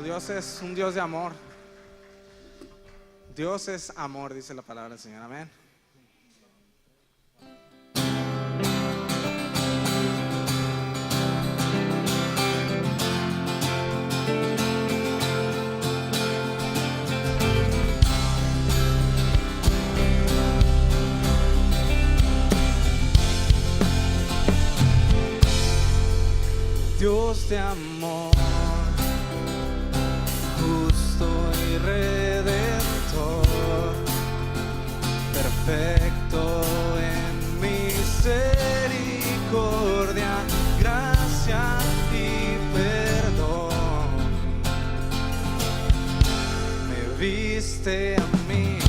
Dios es un Dios de amor. Dios es amor, dice la palabra del Señor. Amén. Dios de amor, justo y redentor, perfecto en misericordia, gracia y perdón. Me viste a mí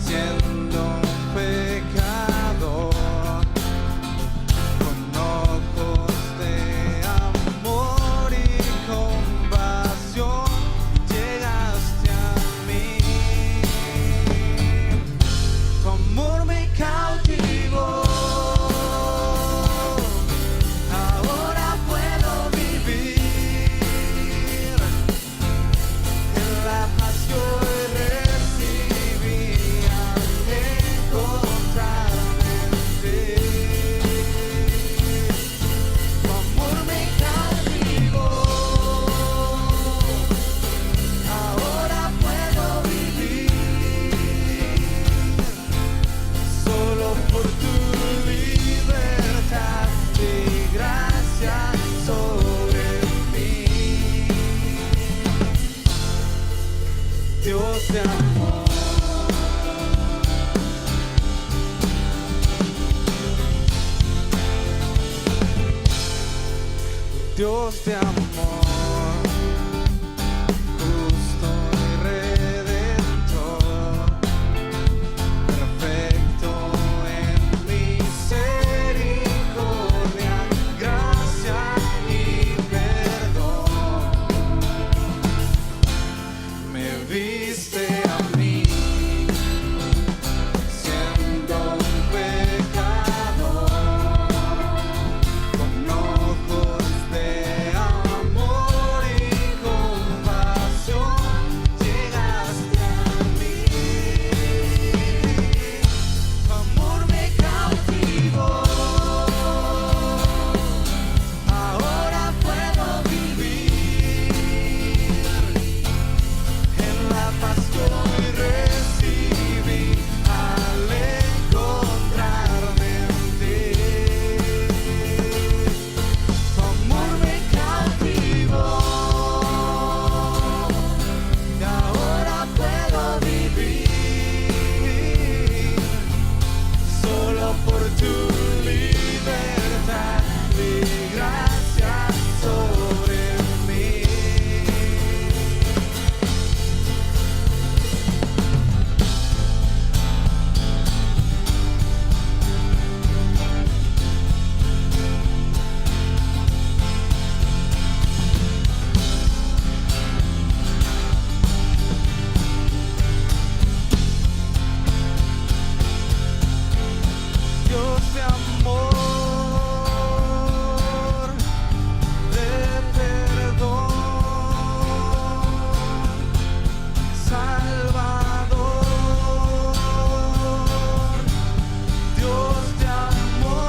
siendo un pecador, Dios de amor, Dios de amor, justo y redentor, perfecto en misericordia, gracia y perdón. Me viste a mí siendo un pecador, con ojos de amor y compasión llegaste a mí. Tu amor me cautivó, ahora puedo vivir en la paz que hoy recibí al encontrarme en ti. Tu amor me cautivó y ahora puedo vivir solo por tu libertad y gracia sobre mí. Dios de amor, de perdón, Salvador. Dios de amor,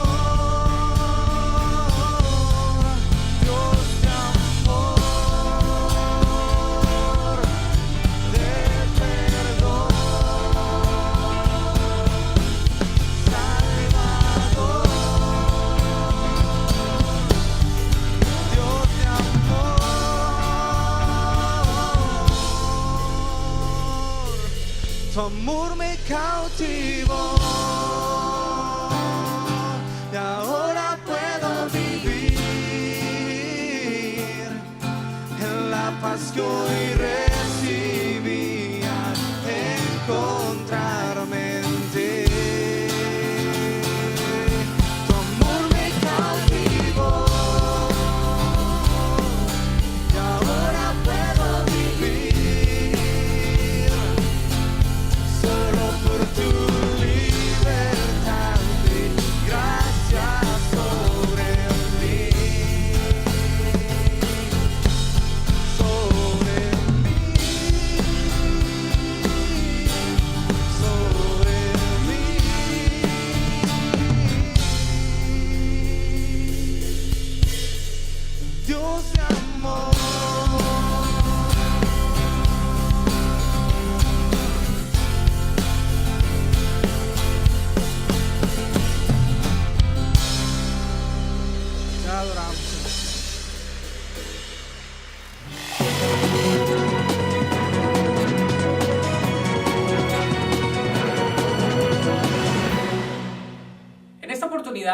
Dios de amor, de perdón, Salvador. Dios de amor, tu amor me cautivó y ahora puedo vivir en la paz que hoy recibí al encontrarme en ti. Tu amor me cautivó y ahora puedo vivir solo por tu libertad y gracia sobre mí.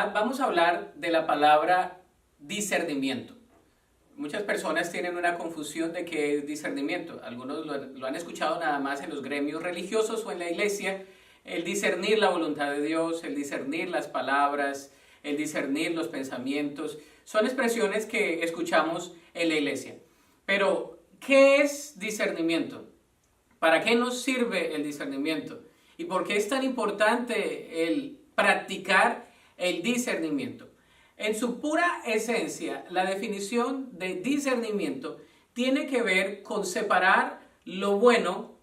oportunidad vamos a hablar de la palabra discernimiento. Muchas personas tienen una confusión de qué es discernimiento. Algunos lo han escuchado nada más en los gremios religiosos o en la iglesia. El discernir la voluntad de Dios, el discernir las palabras, el discernir los pensamientos. Son expresiones que escuchamos en la iglesia. Pero, ¿qué es discernimiento? ¿Para qué nos sirve el discernimiento? ¿Y por qué es tan importante el practicar el discernimiento? En su pura esencia, la definición de discernimiento tiene que ver con separar lo bueno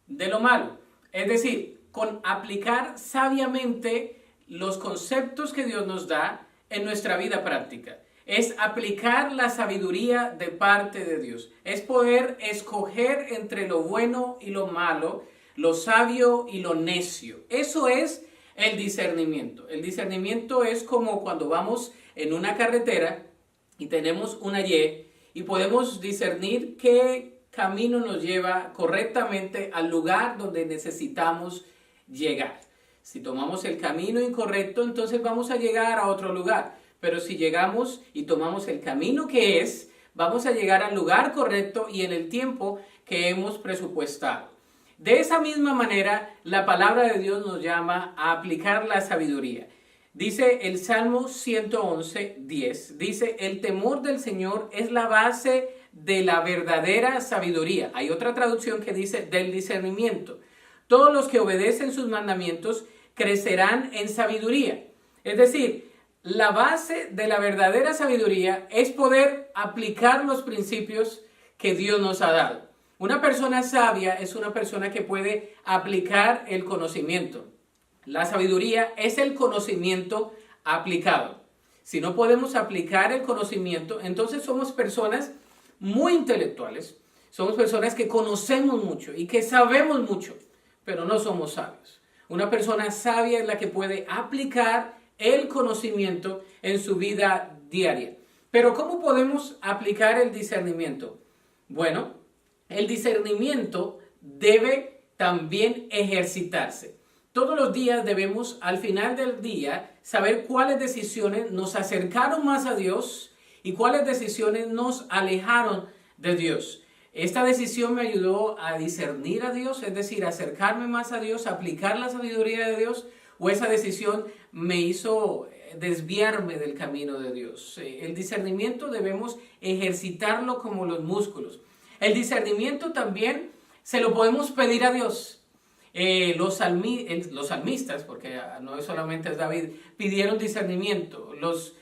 de lo malo. Es decir, con aplicar sabiamente los conceptos que Dios nos da en nuestra vida práctica. Es aplicar la sabiduría de parte de Dios. Es poder escoger entre lo bueno y lo malo, lo sabio y lo necio. Eso es el discernimiento. El discernimiento es como cuando vamos en una carretera y tenemos una Y y podemos discernir qué camino nos lleva correctamente al lugar donde necesitamos llegar. Si tomamos el camino incorrecto, entonces vamos a llegar a otro lugar. Pero si llegamos y tomamos el camino que es, vamos a llegar al lugar correcto y en el tiempo que hemos presupuestado. De esa misma manera, la palabra de Dios nos llama a aplicar la sabiduría. Dice el Salmo 111:10, dice, el temor del Señor es la base de la verdadera sabiduría. Hay otra traducción que dice del discernimiento. Todos los que obedecen sus mandamientos crecerán en sabiduría. Es decir, la base de la verdadera sabiduría es poder aplicar los principios que Dios nos ha dado. Una persona sabia es una persona que puede aplicar el conocimiento. La sabiduría es el conocimiento aplicado. Si no podemos aplicar el conocimiento, entonces somos personas muy intelectuales. Somos personas que conocemos mucho y que sabemos mucho, pero no somos sabios. Una persona sabia es la que puede aplicar el conocimiento en su vida diaria. Pero ¿cómo podemos aplicar el discernimiento? Bueno, el discernimiento debe también ejercitarse. Todos los días debemos, al final del día, saber cuáles decisiones nos acercaron más a Dios y cuáles decisiones nos alejaron de Dios. Esta decisión me ayudó a discernir a Dios, es decir, acercarme más a Dios, aplicar la sabiduría de Dios, o esa decisión me hizo desviarme del camino de Dios. El discernimiento debemos ejercitarlo como los músculos. El discernimiento también se lo podemos pedir a Dios. Los salmistas, porque no solamente es David, pidieron discernimiento. Los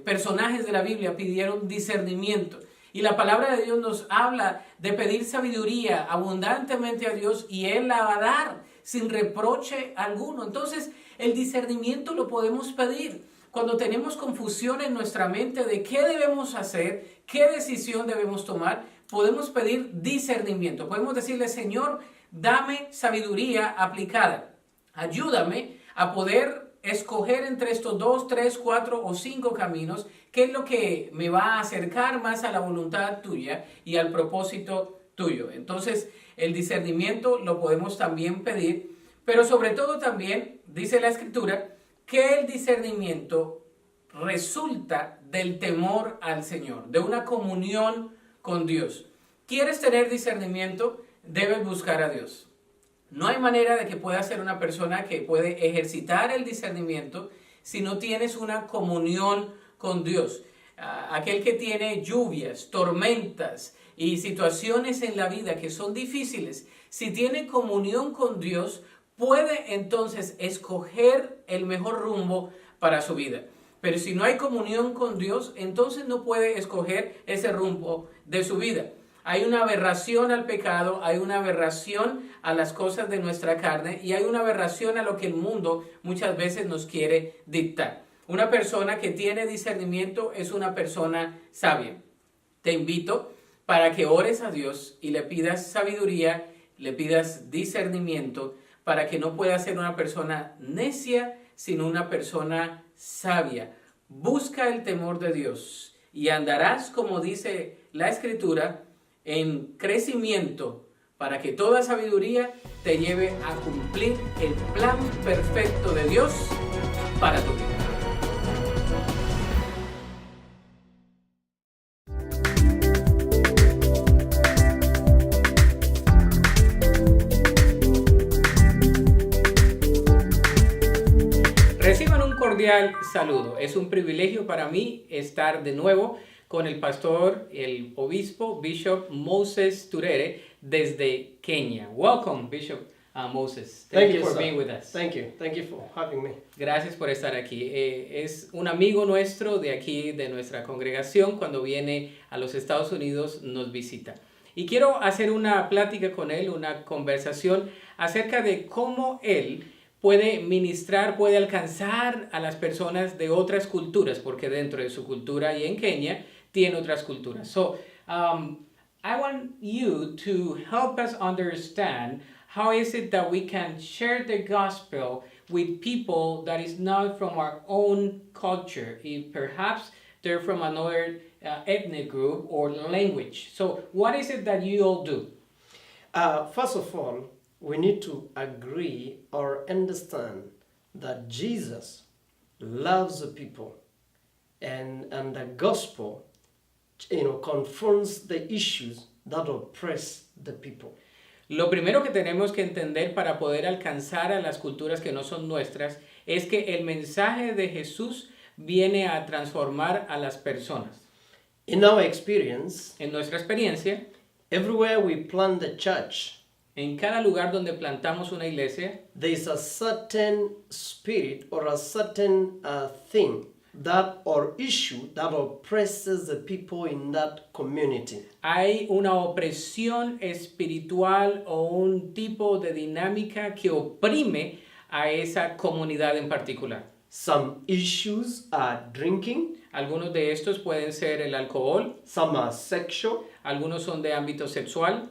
personajes de la Biblia pidieron discernimiento. Y la palabra de Dios nos habla de pedir sabiduría abundantemente a Dios y Él la va a dar sin reproche alguno. Entonces, el discernimiento lo podemos pedir. Cuando tenemos confusión en nuestra mente de qué debemos hacer, qué decisión debemos tomar, podemos pedir discernimiento. Podemos decirle, Señor, dame sabiduría aplicada. Ayúdame a poder escoger entre estos 2, 3, 4 o 5 caminos, qué es lo que me va a acercar más a la voluntad tuya y al propósito tuyo. Entonces, el discernimiento lo podemos también pedir, pero sobre todo también, dice la Escritura, que el discernimiento resulta del temor al Señor, de una comunión con Dios. ¿Quieres tener discernimiento? Debes buscar a Dios. No hay manera de que puedas ser una persona que puede ejercitar el discernimiento si no tienes una comunión con Dios. Aquel que tiene lluvias, tormentas y situaciones en la vida que son difíciles, si tiene comunión con Dios, puede entonces escoger el mejor rumbo para su vida. Pero si no hay comunión con Dios, entonces no puede escoger ese rumbo de su vida. Hay una aberración al pecado, hay una aberración a las cosas de nuestra carne y hay una aberración a lo que el mundo muchas veces nos quiere dictar. Una persona que tiene discernimiento es una persona sabia. Te invito para que ores a Dios y le pidas sabiduría, le pidas discernimiento para que no puedas ser una persona necia, sino una persona sabia. Busca el temor de Dios y andarás, como dice la Escritura, en crecimiento para que toda sabiduría te lleve a cumplir el plan perfecto de Dios para tu vida. cordial saludo. Es un privilegio para mí estar de nuevo con el pastor, el obispo, Bishop Moses Turere, desde Kenia. Welcome, Bishop Moses. Thank you for sir. being with us. Thank you. Thank you for having me. Gracias por estar aquí. Es un amigo nuestro de aquí, de nuestra congregación, cuando viene a los Estados Unidos nos visita. Y quiero hacer una plática con él, una conversación acerca de cómo él puede ministrar, puede alcanzar a las personas de otras culturas, porque dentro de su cultura y en Kenia tiene otras culturas. So, I want you to help us understand how is it that we can share the gospel with people that is not from our own culture, if perhaps they're from another ethnic group or language. So what is it that you all do? First of all, we need to agree or understand that Jesus loves the people, and the gospel, confronts the issues that oppress the people. Lo primero que tenemos que entender para poder alcanzar a las culturas que no son nuestras es que el mensaje de Jesús viene a transformar a las personas. In our experience, En nuestra experiencia, everywhere we plant the church, en cada lugar donde plantamos una iglesia, there is a certain spirit or a certain thing that or issue that oppresses the people in that community. hay una opresión espiritual o un tipo de dinámica que oprime a esa comunidad en particular. Some issues are drinking, Algunos de estos pueden ser el alcohol, some are sexual, algunos son de ámbito sexual,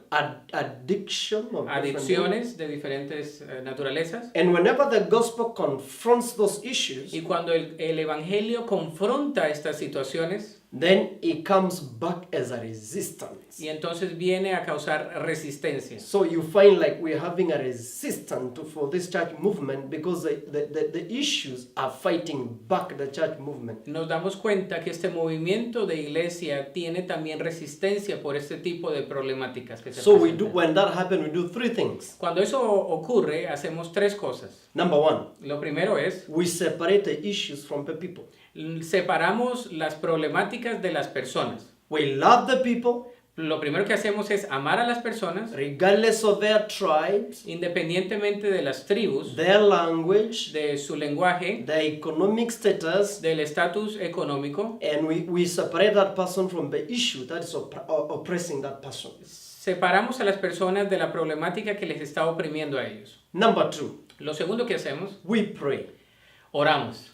addiction of different adicciones de diferentes naturalezas. And whenever the gospel confronts those issues, Y cuando el evangelio confronta estas situaciones, then it comes back as a resistance. y entonces viene a causar resistencia. So you find like we're having a resistance for this church movement because the issues are fighting back the church movement. Nos damos cuenta que este movimiento de iglesia tiene también resistencia por este tipo de problemáticas que se So presentan. when that happens, we do three things. Cuando eso ocurre, hacemos tres cosas. Number one, Lo primero es, we separate the issues from the people. separamos las problemáticas de las personas. We love the people Lo primero que hacemos es amar a las personas, regardless of their tribes, independientemente de las tribus, their language, de su lenguaje, their economic status, del estatus económico. and we separate that person from the issue that is oppressing that person. Separamos a las personas de la problemática que les está oprimiendo a ellos. Number two, Lo segundo que hacemos, we pray. oramos.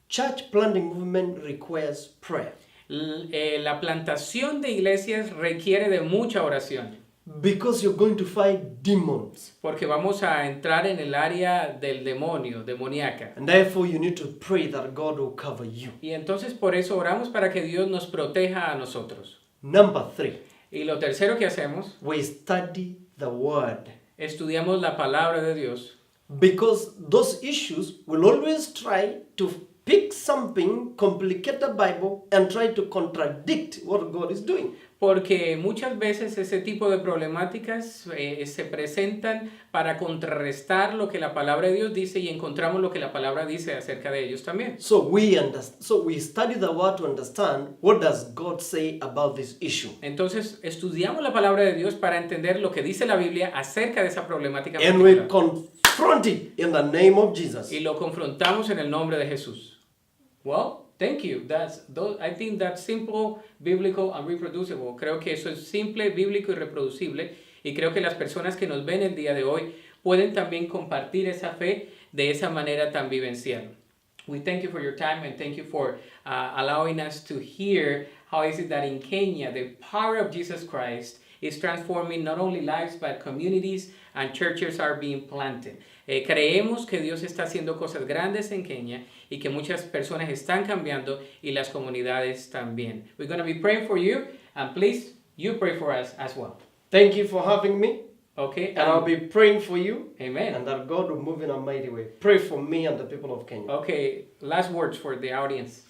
Church planting movement requires prayer La plantación de iglesias requiere de mucha oración, because you're going to fight demons, porque vamos a entrar en el área del demonio, demoníaca. and therefore you need to pray that God will cover you. Y entonces por eso oramos para que Dios nos proteja a nosotros. Number three, Y lo tercero que hacemos, we study the word estudiamos la palabra de Dios, because those issues will always try to pick something, complicate the Bible, and try to contradict what God is doing. porque muchas veces ese tipo de problemáticas se presentan para contrarrestar lo que la palabra de Dios dice y encontramos lo que la palabra dice acerca de ellos también. So we study the word to understand what does God say about this issue. Entonces estudiamos la palabra de Dios para entender lo que dice la Biblia acerca de esa problemática And we particular. confront it in the name of Jesus. Y lo confrontamos en el nombre de Jesús. Well, thank you. I think that's simple, biblical, and reproducible. Creo que eso es simple, bíblico y reproducible. Y creo que las personas que nos ven el día de hoy pueden también compartir esa fe de esa manera tan vivencial. We thank you for your time and thank you for allowing us to hear how is it that in Kenya the power of Jesus Christ is transforming not only lives but communities and churches are being planted. Creemos que Dios está haciendo cosas grandes en Kenia y que muchas personas están cambiando y las comunidades también. We're going to be praying for you and please you pray for us as well. Thank you for having me. Okay? And I'll be praying for you. Amen. And that God will move in a mighty way. Pray for me and the people of Kenya. Okay, last words for the audience.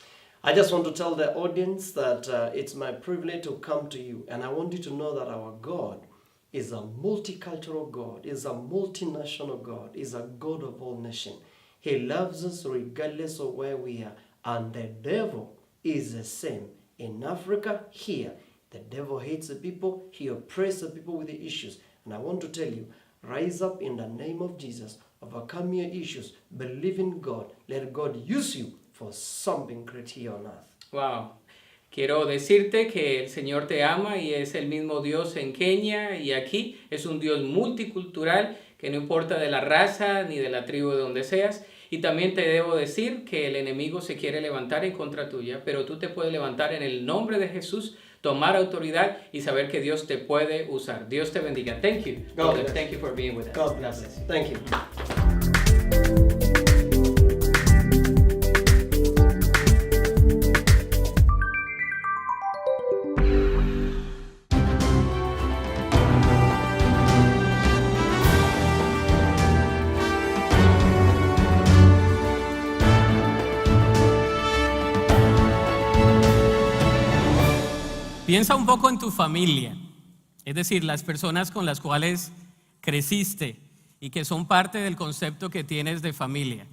I just want to tell the audience that it's my privilege to come to you. And I want you to know that our God is a multicultural God, is a multinational God, is a God of all nations. He loves us regardless of where we are. And the devil is the same. In Africa, here, the devil hates the people. He oppresses the people with the issues. And I want to tell you, rise up in the name of Jesus. Overcome your issues. Believe in God. Let God use you for something great here on earth. Wow. Quiero decirte que el Señor te ama y es el mismo Dios en Kenia y aquí. Es un Dios multicultural que no importa de la raza ni de la tribu de donde seas. Y también te debo decir que el enemigo se quiere levantar en contra tuya, pero tú te puedes levantar en el nombre de Jesús, tomar autoridad y saber que Dios te puede usar. Dios te bendiga. Thank you. God bless. Thank you for being with us. God bless you. Thank you. Piensa un poco en tu familia, es decir, las personas con las cuales creciste y que son parte del concepto que tienes de familia.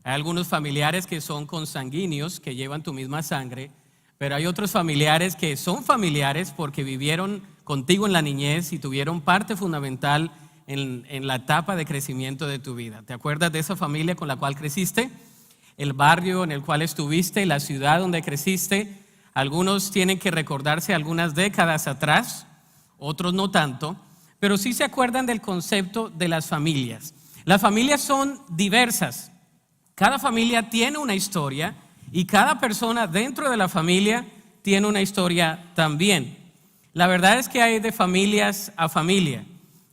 Hay algunos familiares que son consanguíneos, que llevan tu misma sangre, pero hay otros familiares que son familiares porque vivieron contigo en la niñez y tuvieron parte fundamental en la etapa de crecimiento de tu vida. ¿Te acuerdas de esa familia con la cual creciste? El barrio en el cual estuviste, la ciudad donde creciste. Algunos tienen que recordarse algunas décadas atrás, otros no tanto, pero sí se acuerdan del concepto de las familias. Las familias son diversas. Cada familia tiene una historia y cada persona dentro de la familia tiene una historia también. La verdad es que hay de familias a familia.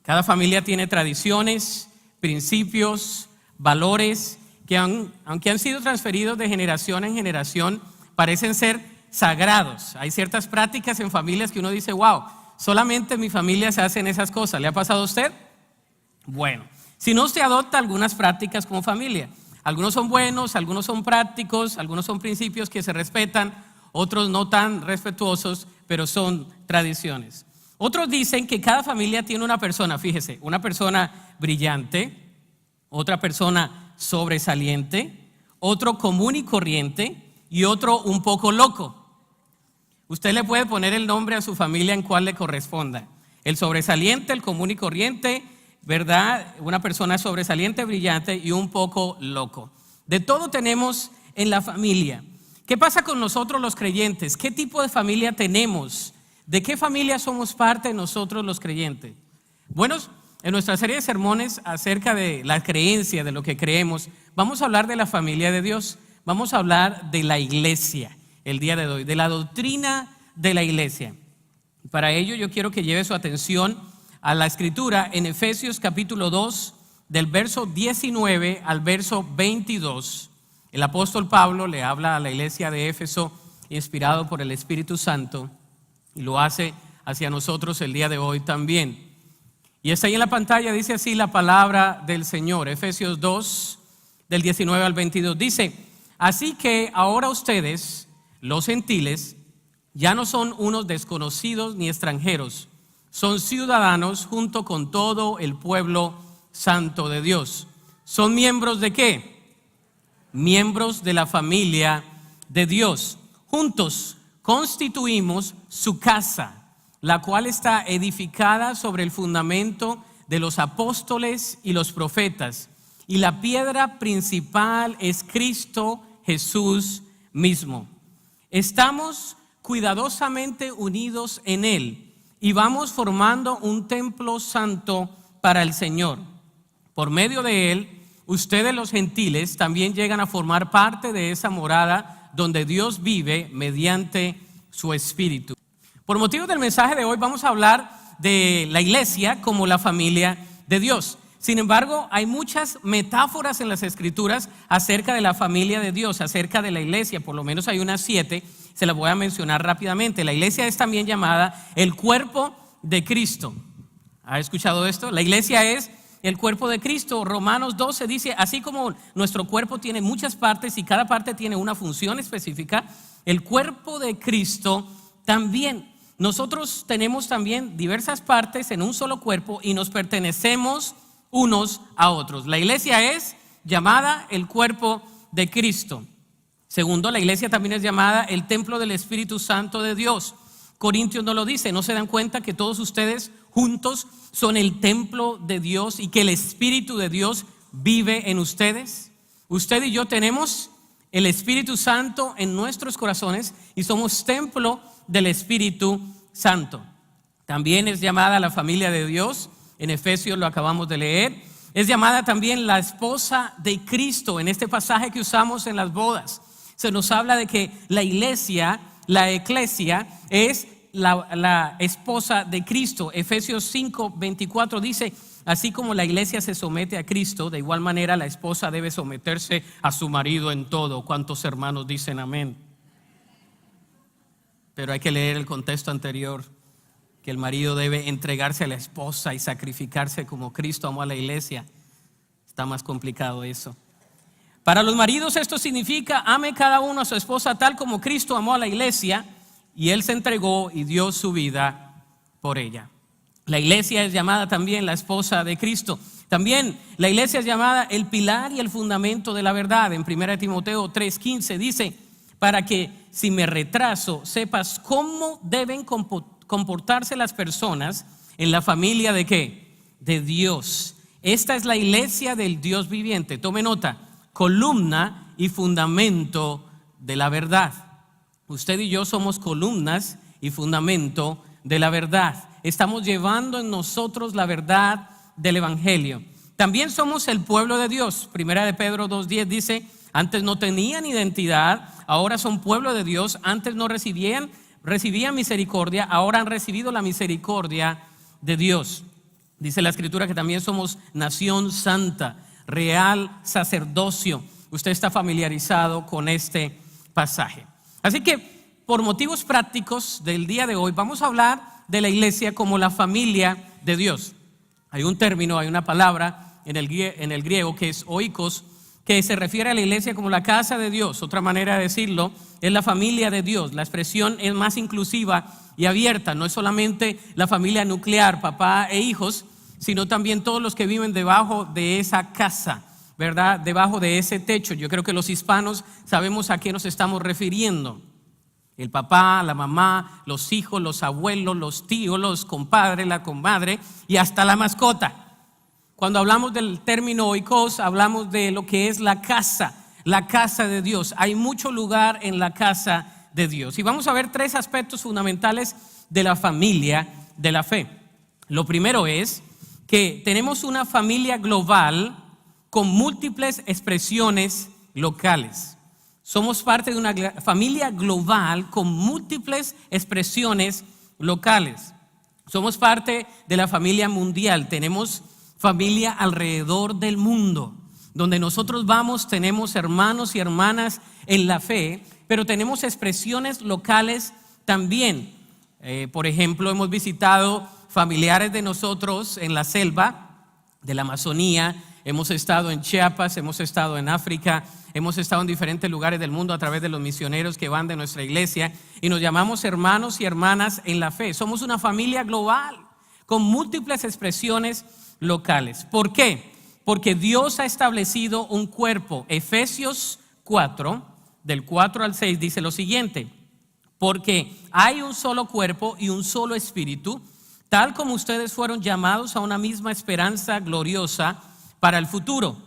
Cada familia tiene tradiciones, principios, valores que aunque han sido transferidos de generación en generación, parecen ser sagrados. Hay ciertas prácticas en familias que uno dice, wow, solamente en mi familia se hacen esas cosas. ¿Le ha pasado a usted? Bueno, si no, se adopta algunas prácticas como familia. Algunos son buenos, algunos son prácticos, algunos son principios que se respetan, otros no tan respetuosos, pero son tradiciones. Otros dicen que cada familia tiene una persona, fíjese, una persona brillante, otra persona sobresaliente, otro común y corriente y otro un poco loco. Usted le puede poner el nombre a su familia en cual le corresponda. El sobresaliente, el común y corriente, ¿verdad? Una persona sobresaliente, brillante y un poco loco. De todo tenemos en la familia. ¿Qué pasa con nosotros los creyentes? ¿Qué tipo de familia tenemos? ¿De qué familia somos parte nosotros los creyentes? Bueno, en nuestra serie de sermones acerca de la creencia, de lo que creemos, vamos a hablar de la familia de Dios. Vamos a hablar de la iglesia el día de hoy, de la doctrina de la iglesia. Para ello yo quiero que lleve su atención a la escritura en Efesios capítulo 2, del verso 19 al verso 22. El apóstol Pablo le habla a la iglesia de Éfeso, inspirado por el Espíritu Santo, y lo hace hacia nosotros el día de hoy también. Y está ahí en la pantalla, dice así la palabra del Señor, Efesios 2, del 19 al 22. Dice: así que ahora ustedes, los gentiles, ya no son unos desconocidos ni extranjeros, son ciudadanos junto con todo el pueblo santo de Dios. ¿Son miembros de qué? Miembros de la familia de Dios. Juntos constituimos su casa, la cual está edificada sobre el fundamento de los apóstoles y los profetas, y la piedra principal es Cristo Jesús mismo. Estamos cuidadosamente unidos en Él y vamos formando un templo santo para el Señor. Por medio de Él, ustedes los gentiles también llegan a formar parte de esa morada donde Dios vive mediante su Espíritu. Por motivo del mensaje de hoy vamos a hablar de la iglesia como la familia de Dios. Sin embargo, hay muchas metáforas en las Escrituras acerca de la familia de Dios, acerca de la iglesia. Por lo menos hay unas 7, se las voy a mencionar rápidamente. La iglesia es también llamada el cuerpo de Cristo. ¿Ha escuchado esto? La iglesia es el cuerpo de Cristo. Romanos 12 dice, así como nuestro cuerpo tiene muchas partes y cada parte tiene una función específica, el cuerpo de Cristo también. Nosotros tenemos también diversas partes en un solo cuerpo y nos pertenecemos unos a otros. La iglesia es llamada el cuerpo de Cristo. Segundo, la iglesia también es llamada el templo del Espíritu Santo de Dios. Corintios nos lo dice. ¿No se dan cuenta que todos ustedes juntos son el templo de Dios y que el Espíritu de Dios vive en ustedes? Usted y yo tenemos el Espíritu Santo en nuestros corazones y somos templo del Espíritu Santo. También es llamada la familia de Dios. En Efesios lo acabamos de leer. Es llamada también la esposa de Cristo. En este pasaje que usamos en las bodas, se nos habla de que la iglesia, la eclesia, es la esposa de Cristo. Efesios 5:24 dice: así como la iglesia se somete a Cristo, de igual manera la esposa debe someterse a su marido en todo. ¿Cuántos hermanos dicen amén? Pero hay que leer el contexto anterior, que el marido debe entregarse a la esposa y sacrificarse como Cristo amó a la iglesia. Está más complicado eso. Para los maridos esto significa: ame cada uno a su esposa tal como Cristo amó a la iglesia y Él se entregó y dio su vida por ella. La iglesia es llamada también la esposa de Cristo. También la iglesia es llamada el pilar y el fundamento de la verdad. En 1 Timoteo 3:15 dice: para que si me retraso sepas cómo deben comportarse las personas en la familia de ¿qué? De Dios. Esta es la iglesia del Dios viviente. Tome nota: columna y fundamento de la verdad. Usted y yo somos columnas y fundamento de la verdad. Estamos llevando en nosotros la verdad del Evangelio. También somos el pueblo de Dios. 1 Pedro 2:10 dice: antes no tenían identidad, ahora son pueblo de Dios. Antes no recibían misericordia, ahora han recibido la misericordia de Dios. Dice la Escritura que también somos nación santa, real sacerdocio. Usted está familiarizado con este pasaje. Así que por motivos prácticos del día de hoy vamos a hablar de la iglesia como la familia de Dios. Hay un término, hay una palabra en el griego que es oikos, que se refiere a la iglesia como la casa de Dios. Otra manera de decirlo es la familia de Dios. La expresión es más inclusiva y abierta. No es solamente la familia nuclear, papá e hijos, sino también todos los que viven debajo de esa casa, ¿verdad? Debajo de ese techo. Yo creo que los hispanos sabemos a qué nos estamos refiriendo. El papá, la mamá, los hijos, los abuelos, los tíos, los compadres, la comadre y hasta la mascota. Cuando hablamos del término oikos, hablamos de lo que es la casa de Dios. Hay mucho lugar en la casa de Dios. Y vamos a ver tres aspectos fundamentales de la familia de la fe. Lo primero es que tenemos una familia global con múltiples expresiones locales. Somos parte de una familia global con múltiples expresiones locales. Somos parte de la familia mundial. Tenemos familia alrededor del mundo. Donde nosotros vamos tenemos hermanos y hermanas en la fe, pero tenemos expresiones locales también. Por ejemplo, hemos visitado familiares de nosotros en la selva de la Amazonía. Hemos estado en Chiapas, hemos estado en África, hemos estado en diferentes lugares del mundo a través de los misioneros que van de nuestra iglesia y nos llamamos hermanos y hermanas en la fe. Somos una familia global con múltiples expresiones locales. ¿Por qué? Porque Dios ha establecido un cuerpo. Efesios 4, del 4 al 6 dice lo siguiente: porque hay un solo cuerpo y un solo espíritu, tal como ustedes fueron llamados a una misma esperanza gloriosa para el futuro.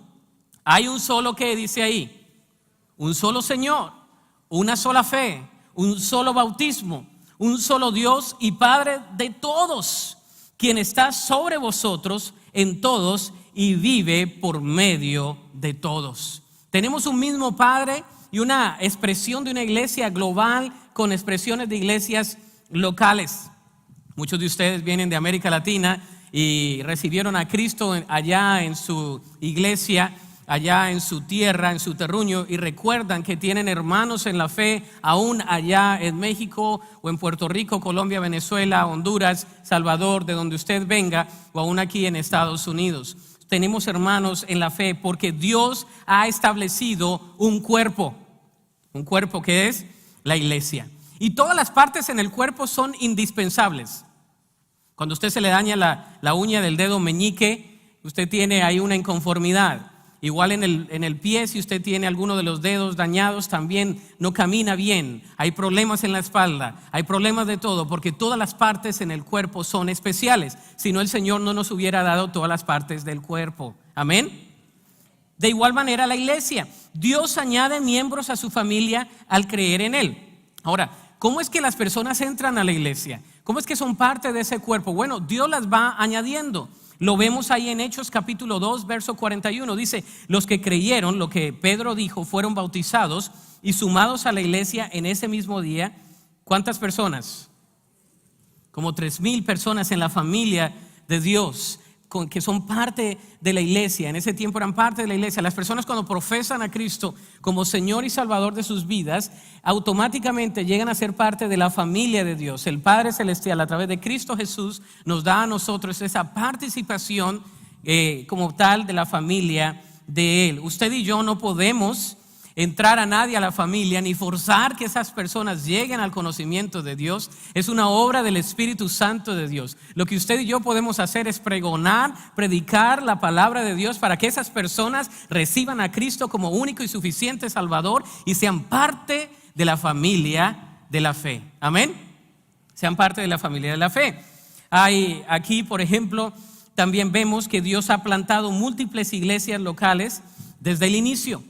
Hay un solo, ¿qué dice ahí? Un solo Señor, una sola fe, un solo bautismo, un solo Dios y Padre de todos, quien está sobre vosotros en todos y vive por medio de todos. Tenemos un mismo Padre y una expresión de una iglesia global con expresiones de iglesias locales. Muchos de ustedes vienen de América Latina y recibieron a Cristo allá en su iglesia, allá en su tierra, en su terruño, y recuerdan que tienen hermanos en la fe aún allá en México o en Puerto Rico, Colombia, Venezuela, Honduras, Salvador, de donde usted venga, o aún aquí en Estados Unidos. Tenemos hermanos en la fe porque Dios ha establecido un cuerpo que es la iglesia. Y todas las partes en el cuerpo son indispensables. Cuando usted se le daña la uña del dedo meñique, usted tiene ahí una inconformidad. Igual en el pie, si usted tiene alguno de los dedos dañados, también no camina bien. Hay problemas en la espalda, hay problemas de todo, porque todas las partes en el cuerpo son especiales. Si no, el Señor no nos hubiera dado todas las partes del cuerpo. Amén. De igual manera la iglesia. Dios añade miembros a su familia al creer en Él. Ahora, ¿cómo es que las personas entran a la iglesia? ¿Cómo es que son parte de ese cuerpo? Bueno, Dios las va añadiendo. Lo vemos ahí en Hechos capítulo 2, verso 41. Dice, los que creyeron lo que Pedro dijo fueron bautizados y sumados a la iglesia en ese mismo día. ¿Cuántas personas? Como 3,000 personas en la familia de Dios, que son parte de la iglesia. En ese tiempo eran parte de la iglesia. Las personas cuando profesan a Cristo como Señor y Salvador de sus vidas, automáticamente llegan a ser parte de la familia de Dios. El Padre Celestial, a través de Cristo Jesús, nos da a nosotros esa participación como tal de la familia de Él. Usted y yo no podemos entrar a nadie a la familia ni forzar que esas personas lleguen al conocimiento de Dios. Es una obra del Espíritu Santo de Dios. Lo que usted y yo podemos hacer es pregonar, predicar la palabra de Dios para que esas personas reciban a Cristo como único y suficiente Salvador y sean parte de la familia de la fe. Amén. Sean parte de la familia de la fe. Hay aquí, por ejemplo, también vemos que Dios ha plantado múltiples iglesias locales desde el inicio.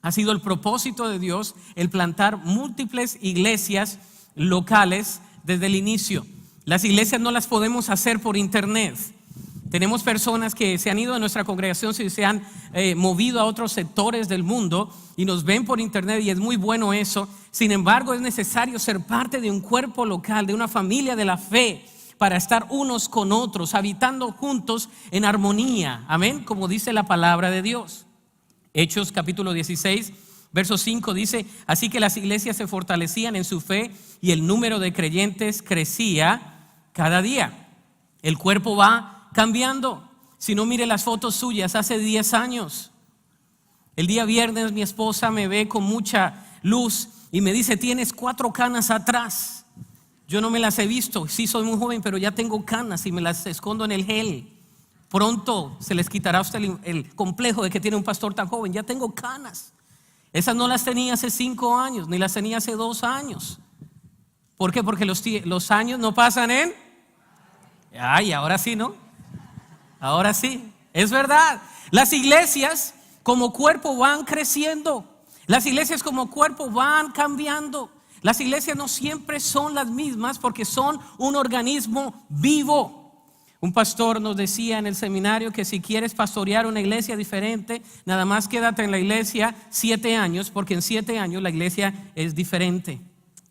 Ha sido el propósito de Dios el plantar múltiples iglesias locales desde el inicio. Las iglesias no las podemos hacer por internet. Tenemos personas que se han ido de nuestra congregación, se han movido a otros sectores del mundo y nos ven por internet, y es muy bueno eso. Sin embargo, es necesario ser parte de un cuerpo local, de una familia de la fe, para estar unos con otros, habitando juntos en armonía. Amén, como dice la palabra de Dios. Hechos capítulo 16, verso 5 dice, así que las iglesias se fortalecían en su fe y el número de creyentes crecía cada día. El cuerpo va cambiando. Si no, mire las fotos suyas hace 10 años. El día viernes mi esposa me ve con mucha luz y me dice, tienes 4 canas atrás. Yo no me las he visto, sí soy muy joven, pero ya tengo canas y me las escondo en el gel. Pronto se les quitará a usted el complejo de que tiene un pastor tan joven. Ya tengo canas. Esas no las tenía hace 5 años, ni las tenía hace 2 años. ¿Por qué? Porque los años no pasan en... Ay, ahora sí, ¿no? Ahora sí, es verdad. Las iglesias como cuerpo van creciendo. Las iglesias como cuerpo van cambiando. Las iglesias no siempre son las mismas porque son un organismo vivo. Un pastor nos decía en el seminario que si quieres pastorear una iglesia diferente, nada más quédate en la iglesia 7 años, porque en 7 años la iglesia es diferente.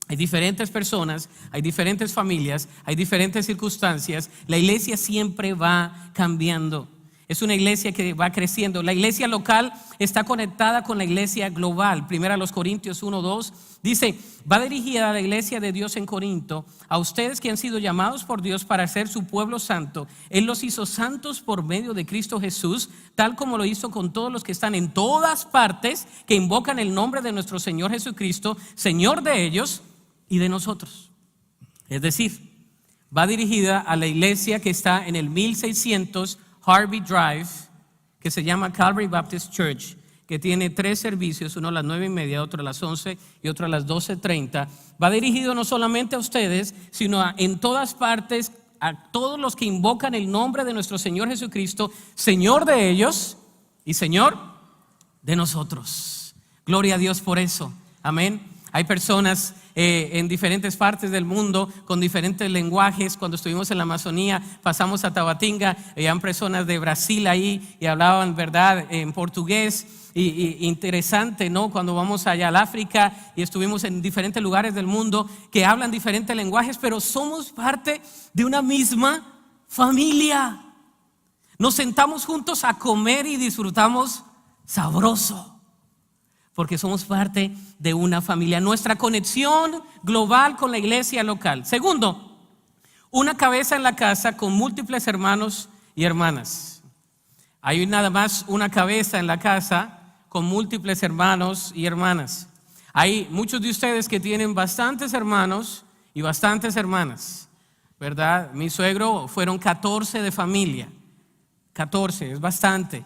Hay diferentes personas, hay diferentes familias, hay diferentes circunstancias. La iglesia siempre va cambiando. Es una iglesia que va creciendo. La iglesia local está conectada con la iglesia global. Primera los Corintios 1:2 dice, va dirigida a la iglesia de Dios en Corinto, a ustedes que han sido llamados por Dios para ser su pueblo santo. Él los hizo santos por medio de Cristo Jesús, tal como lo hizo con todos los que están en todas partes, que invocan el nombre de nuestro Señor Jesucristo, Señor de ellos y de nosotros. Es decir, va dirigida a la iglesia que está en el 1600 Harvey Drive, que se llama Calvary Baptist Church, que tiene 3 servicios, uno a las 9:30, otro a las 11 y otro a las 12:30. Va dirigido no solamente a ustedes, sino en todas partes, a todos los que invocan el nombre de nuestro Señor Jesucristo, Señor de ellos y Señor de nosotros. Gloria a Dios por eso. Amén. Hay personas en diferentes partes del mundo con diferentes lenguajes. Cuando estuvimos en la Amazonía, pasamos a Tabatinga, habían personas de Brasil ahí y hablaban, ¿verdad?, en portugués. Y interesante, ¿no? Cuando vamos allá al África y estuvimos en diferentes lugares del mundo que hablan diferentes lenguajes, pero somos parte de una misma familia. Nos sentamos juntos a comer y disfrutamos sabroso, porque somos parte de una familia. Nuestra conexión global con la iglesia local. Segundo, una cabeza en la casa con múltiples hermanos y hermanas. Hay nada más una cabeza en la casa con múltiples hermanos y hermanas. Hay muchos de ustedes que tienen bastantes hermanos y bastantes hermanas, ¿verdad? Mi suegro fueron 14 de familia. 14, es bastante.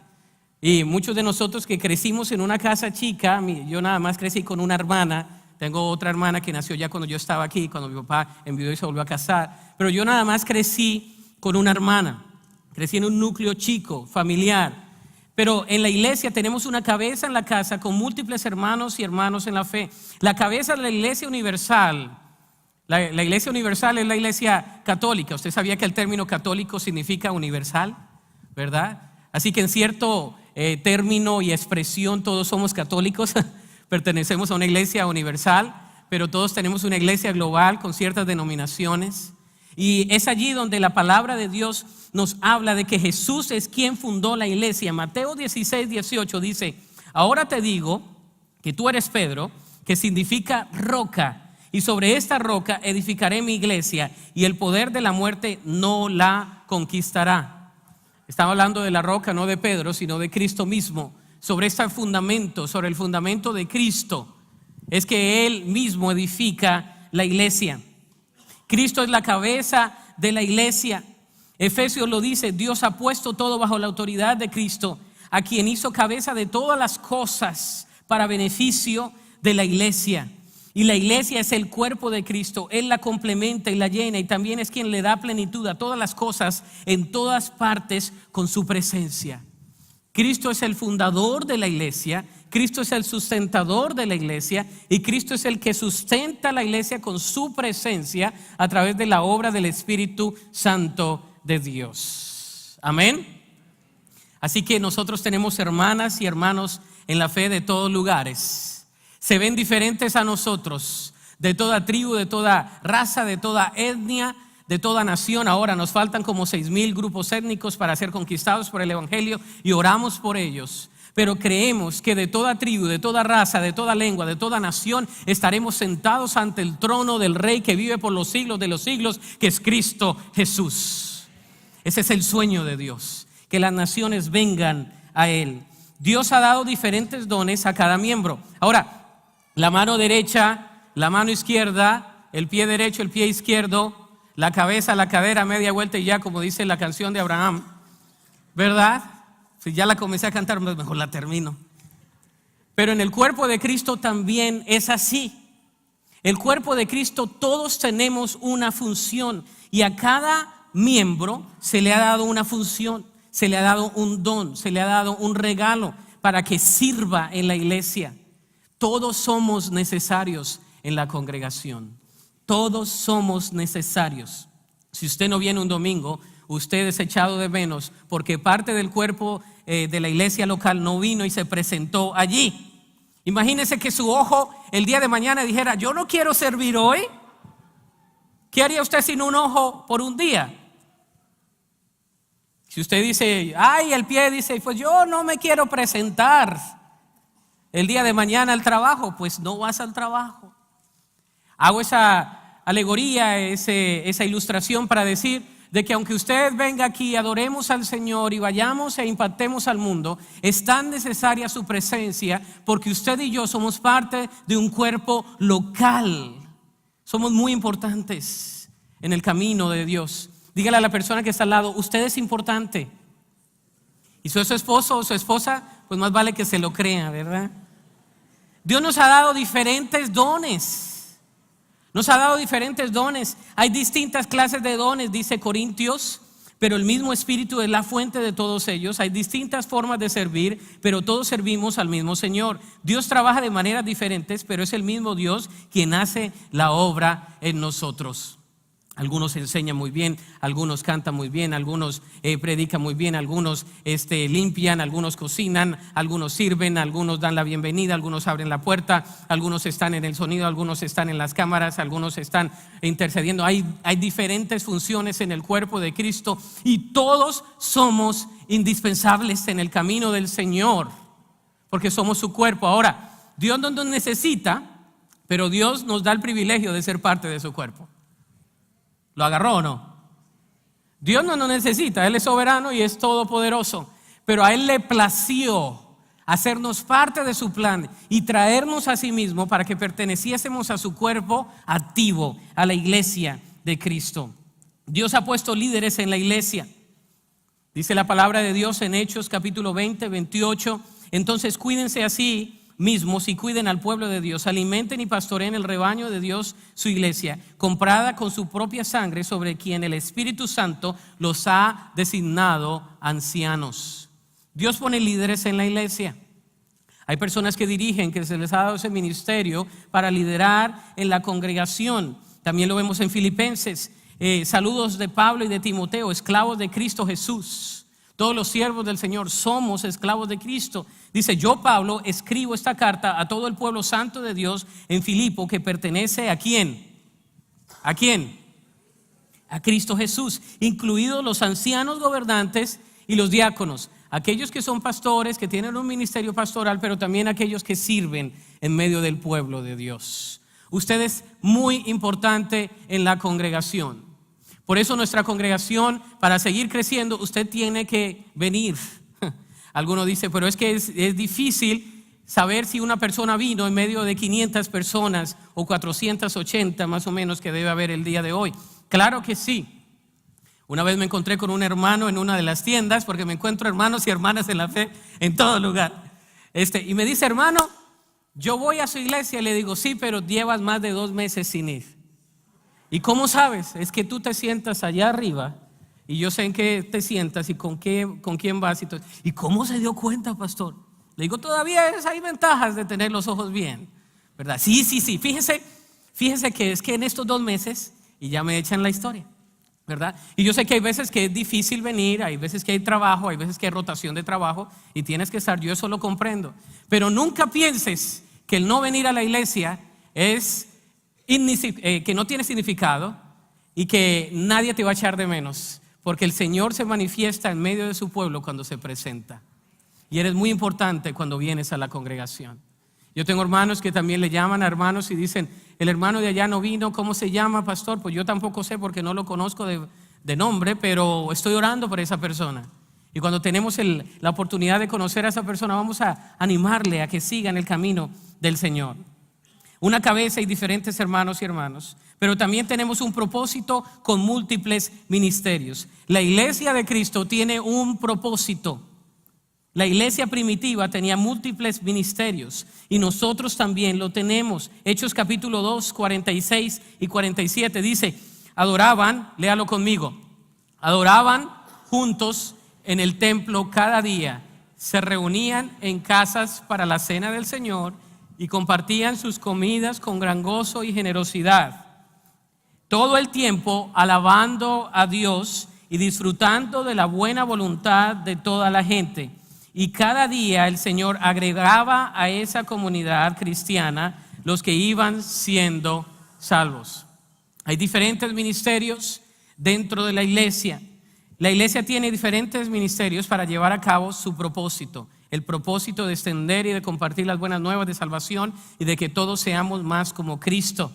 Y muchos de nosotros que crecimos en una casa chica, yo nada más crecí con una hermana, tengo otra hermana que nació ya cuando yo estaba aquí, cuando mi papá enviudó y se volvió a casar, pero yo nada más crecí con una hermana, crecí en un núcleo chico, familiar. Pero en la iglesia tenemos una cabeza en la casa con múltiples hermanos y hermanos en la fe. La cabeza de la iglesia universal, la iglesia universal es la iglesia católica. Usted sabía que el término católico significa universal, ¿verdad? Así que en cierto término y expresión todos somos católicos, pertenecemos a una iglesia universal, pero todos tenemos una iglesia global con ciertas denominaciones. Y es allí donde la palabra de Dios nos habla de que Jesús es quien fundó la iglesia. Mateo 16:18 dice: ahora te digo que tú eres Pedro, que significa roca, y sobre esta roca edificaré mi iglesia, y el poder de la muerte no la conquistará. Estaba hablando de la roca, no de Pedro, sino de Cristo mismo. Sobre este fundamento, sobre el fundamento de Cristo, es que Él mismo edifica la iglesia. Cristo es la cabeza de la iglesia. Efesios lo dice: Dios ha puesto todo bajo la autoridad de Cristo, a quien hizo cabeza de todas las cosas para beneficio de la iglesia. Y la iglesia es el cuerpo de Cristo. Él la complementa y la llena, y también es quien le da plenitud a todas las cosas en todas partes con su presencia. Cristo es el fundador de la iglesia, Cristo es el sustentador de la iglesia, y Cristo es el que sustenta la iglesia con su presencia a través de la obra del Espíritu Santo de Dios. Amén. Así que nosotros tenemos hermanas y hermanos en la fe de todos lugares. Se ven diferentes a nosotros, de toda tribu, de toda raza, de toda etnia, de toda nación. Ahora nos faltan como 6,000 grupos étnicos para ser conquistados por el evangelio, y oramos por ellos. Pero creemos que de toda tribu, de toda raza, de toda lengua, de toda nación estaremos sentados ante el trono del Rey que vive por los siglos de los siglos, que es Cristo Jesús. Ese es el sueño de Dios, que las naciones vengan a Él. Dios ha dado diferentes dones a cada miembro. Ahora, la mano derecha, la mano izquierda, el pie derecho, el pie izquierdo, la cabeza, la cadera, media vuelta y ya, como dice la canción de Abraham, ¿verdad? Si ya la comencé a cantar, mejor la termino. Pero en el cuerpo de Cristo también es así. El cuerpo de Cristo, todos tenemos una función, y a cada miembro se le ha dado una función, se le ha dado un don, se le ha dado un regalo para que sirva en la iglesia. Todos somos necesarios en la congregación. Todos somos necesarios. Si usted no viene un domingo, usted es echado de menos, porque parte del cuerpo de la iglesia local no vino y se presentó allí. Imagínese que su ojo el día de mañana dijera: yo no quiero servir hoy. ¿Qué haría usted sin un ojo por un día? Si usted dice: ay, el pie dice, pues yo no me quiero presentar el día de mañana al trabajo, pues no vas al trabajo. Hago esa alegoría, esa ilustración para decir de que aunque usted venga aquí, adoremos al Señor y vayamos e impactemos al mundo, es tan necesaria su presencia, porque usted y yo somos parte de un cuerpo local. Somos muy importantes en el camino de Dios. Dígale a la persona que está al lado: usted es importante. Y si es su esposo o su esposa, pues más vale que se lo crea, ¿verdad? Dios nos ha dado diferentes dones. Nos ha dado diferentes dones. Hay distintas clases de dones, dice Corintios, pero el mismo Espíritu es la fuente de todos ellos. Hay distintas formas de servir, pero todos servimos al mismo Señor. Dios trabaja de maneras diferentes, pero es el mismo Dios quien hace la obra en nosotros. Algunos enseñan muy bien, algunos cantan muy bien, algunos predican muy bien, algunos limpian, algunos cocinan, algunos sirven, algunos dan la bienvenida, algunos abren la puerta, algunos están en el sonido, algunos están en las cámaras, algunos están intercediendo. Hay diferentes funciones en el cuerpo de Cristo, y todos somos indispensables en el camino del Señor, porque somos su cuerpo. Ahora, Dios no nos necesita, pero Dios nos da el privilegio de ser parte de su cuerpo. ¿Lo agarró o no? Dios no nos necesita, Él es soberano y es todopoderoso, pero a Él le plació hacernos parte de su plan y traernos a sí mismo para que perteneciésemos a su cuerpo activo, a la iglesia de Cristo. Dios ha puesto líderes en la iglesia. Dice la palabra de Dios en Hechos capítulo 20, 28. Entonces cuídense a sí mismos y cuiden al pueblo de Dios. Alimenten y pastoreen el rebaño de Dios, su iglesia, comprada con su propia sangre, sobre quien el Espíritu Santo los ha designado ancianos. Dios pone líderes en la iglesia. Hay personas que dirigen, que se les ha dado ese ministerio para liderar en la congregación. También lo vemos en Filipenses. Saludos de Pablo y de Timoteo, esclavos de Cristo Jesús. Todos los siervos del Señor somos esclavos de Cristo. Dice, yo Pablo escribo esta carta a todo el pueblo santo de Dios en Filipo, que pertenece ¿a quién? ¿A quién? A Cristo Jesús, incluidos los ancianos gobernantes y los diáconos, aquellos que son pastores, que tienen un ministerio pastoral, pero también aquellos que sirven en medio del pueblo de Dios. Usted es muy importante en la congregación. Por eso nuestra congregación, para seguir creciendo, usted tiene que venir. Alguno dice, pero es que es difícil saber si una persona vino en medio de 500 personas o 480 más o menos que debe haber el día de hoy. Claro que sí. Una vez me encontré con un hermano en una de las tiendas, porque me encuentro hermanos y hermanas en la fe en todo lugar. Y me dice, hermano, yo voy a su iglesia. Le digo, sí, pero llevas más de 2 meses sin ir. ¿Y cómo sabes? Es que tú te sientas allá arriba y yo sé en qué te sientas y con quién vas y todo. ¿Y cómo se dio cuenta, pastor? Le digo, todavía hay ventajas de tener los ojos bien, ¿verdad? Sí. Fíjese que es que en estos 2 meses, y ya me echan la historia, ¿verdad? Y yo sé que hay veces que es difícil venir, hay veces que hay trabajo, hay veces que hay rotación de trabajo y tienes que estar, yo eso lo comprendo. Pero nunca pienses que el no venir a la iglesia es que no tiene significado y que nadie te va a echar de menos, porque el Señor se manifiesta en medio de su pueblo cuando se presenta. Y eres muy importante cuando vienes a la congregación. Yo tengo hermanos que también le llaman a hermanos y dicen, el hermano de allá no vino, ¿cómo se llama, pastor? Pues yo tampoco sé porque no lo conozco de nombre, pero estoy orando por esa persona. Y cuando tenemos la oportunidad de conocer a esa persona, vamos a animarle a que siga en el camino del Señor. Una cabeza y diferentes hermanos y hermanas, pero también tenemos un propósito con múltiples ministerios. La iglesia de Cristo tiene un propósito. La iglesia primitiva tenía múltiples ministerios y nosotros también lo tenemos. Hechos capítulo 2, 46 y 47 dice, adoraban, léalo conmigo, adoraban juntos en el templo cada día, se reunían en casas para la cena del Señor y compartían sus comidas con gran gozo y generosidad. Todo el tiempo alabando a Dios y disfrutando de la buena voluntad de toda la gente. Y cada día el Señor agregaba a esa comunidad cristiana los que iban siendo salvos. Hay diferentes ministerios dentro de la iglesia. La iglesia tiene diferentes ministerios para llevar a cabo su propósito. El propósito de extender y de compartir las buenas nuevas de salvación y de que todos seamos más como Cristo.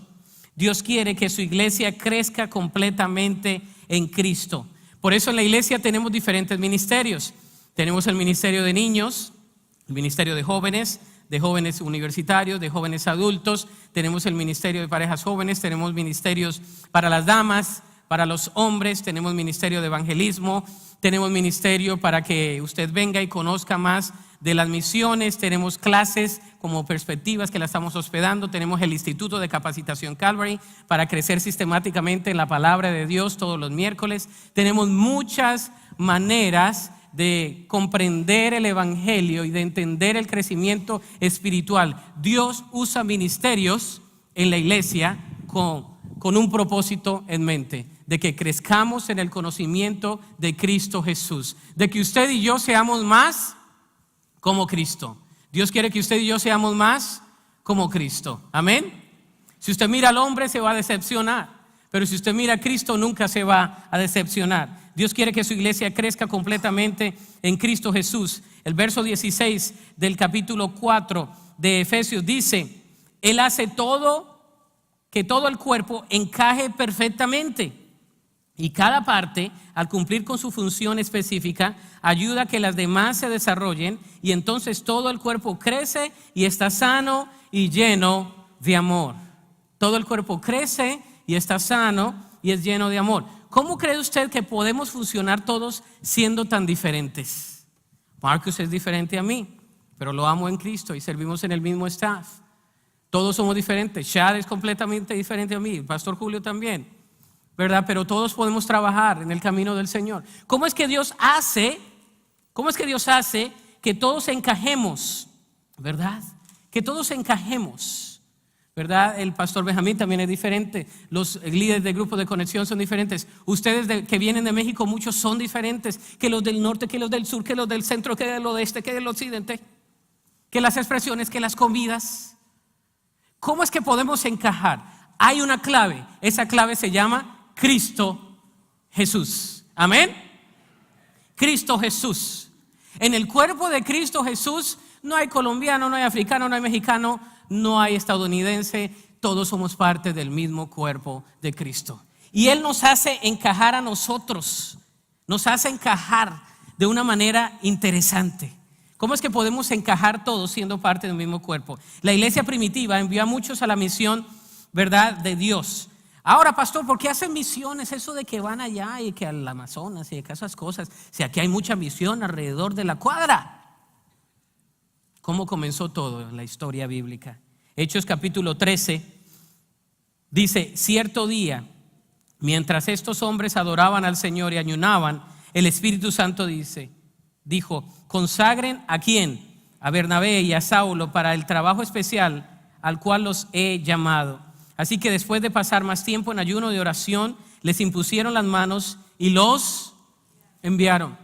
Dios quiere que su iglesia crezca completamente en Cristo. Por eso en la iglesia tenemos diferentes ministerios. Tenemos el ministerio de niños, el ministerio de jóvenes universitarios, de jóvenes adultos. Tenemos el ministerio de parejas jóvenes, tenemos ministerios para las damas, para los hombres, tenemos ministerio de evangelismo, tenemos ministerio para que usted venga y conozca más de las misiones, tenemos clases como perspectivas que la estamos hospedando, tenemos el Instituto de Capacitación Calvary para crecer sistemáticamente en la palabra de Dios todos los miércoles. Tenemos muchas maneras de comprender el evangelio y de entender el crecimiento espiritual. Dios usa ministerios en la iglesia con un propósito en mente, de que crezcamos en el conocimiento de Cristo Jesús, de que usted y yo seamos más como Cristo. Dios quiere que usted y yo seamos más como Cristo. Amén. Si usted mira al hombre se va a decepcionar, pero si usted mira a Cristo nunca se va a decepcionar. Dios quiere que su iglesia crezca completamente en Cristo Jesús. El verso 16 del capítulo 4 de Efesios dice, Él hace todo, que todo el cuerpo encaje perfectamente. Y cada parte, al cumplir con su función específica, ayuda a que las demás se desarrollen y entonces todo el cuerpo crece y está sano y lleno de amor. Todo el cuerpo crece y está sano y es lleno de amor. ¿cómo cree usted que podemos funcionar todos siendo tan diferentes? Marcus es diferente a mí, pero lo amo en Cristo y servimos en el mismo staff. Todos somos diferentes. Chad es completamente diferente a mí, el pastor Julio también, ¿verdad? Pero todos podemos trabajar en el camino del Señor. ¿Cómo es que Dios hace que todos encajemos, ¿verdad? Que todos encajemos, ¿verdad? El pastor Benjamín también es diferente. Los líderes del grupo de conexión son diferentes. Ustedes que vienen de México, muchos son diferentes. Que los del norte, que los del sur, que los del centro, que del oeste, que del occidente. Que las expresiones, que las comidas. ¿Cómo es que podemos encajar? Hay una clave. Esa clave se llama Cristo Jesús. Amén. Cristo Jesús. En el cuerpo de Cristo Jesús no hay colombiano, no hay africano, no hay mexicano, no hay estadounidense. Todos somos parte del mismo cuerpo de Cristo. Y Él nos hace encajar a nosotros. Nos hace encajar de una manera interesante. ¿Cómo es que podemos encajar todos siendo parte del mismo cuerpo? La iglesia primitiva envió a muchos a la misión, ¿verdad?, de Dios. Ahora, pastor, ¿por qué hacen misiones? Eso de que van allá y que al Amazonas y de que esas cosas. Si aquí hay mucha misión alrededor de la cuadra. ¿Cómo comenzó todo en la historia bíblica? Hechos capítulo 13 dice: cierto día, mientras estos hombres adoraban al Señor y ayunaban, el Espíritu Santo dijo: consagren ¿a quién? A Bernabé y a Saulo para el trabajo especial al cual los he llamado. Así que después de pasar más tiempo en ayuno de oración, les impusieron las manos y los enviaron.